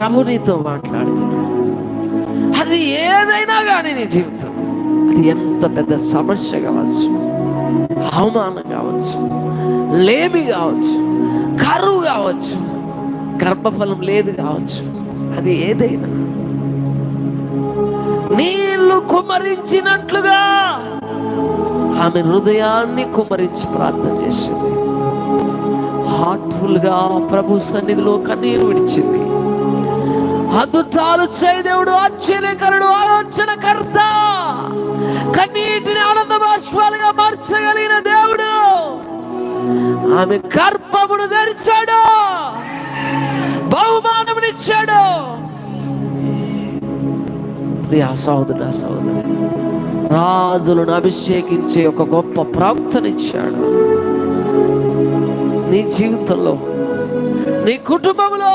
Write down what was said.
ప్రభు నీతో మాట్లాడుతున్నాడు. అది ఏదైనా కానీ నీ జీవితం, అది ఎంత పెద్ద సమస్య కావచ్చు, అవమానం కావచ్చు, లేమి కావచ్చు, కరువు కావచ్చు, గర్భఫలం లేదు కావచ్చు, అది ఏదైనా నీళ్లు కుమ్మరించినట్లుగా ఆమె హృదయాన్ని కుమ్మరించి ప్రార్థన చేసింది. హార్ట్ఫుల్ గా ప్రభు సన్నిధిలో కన్నీరు విడిచింది. అద్భుతాలు చేయ దేవుడు, ఆశ్చర్యకరుడు, ఆలోచనకర్త, కన్నీటిని ఆనంద బాష్పాలుగా మార్చగలిగిన దేవుడు ఆమె గర్భమును తెరిచాడు, బహుమానమునిచ్చాడు. ప్రియ సహోదరుడా, సహోదరి, రాజులను అభిషేకించే ఒక గొప్ప ప్రవక్తనిచ్చాడు. నీ జీవితంలో, నీ కుటుంబంలో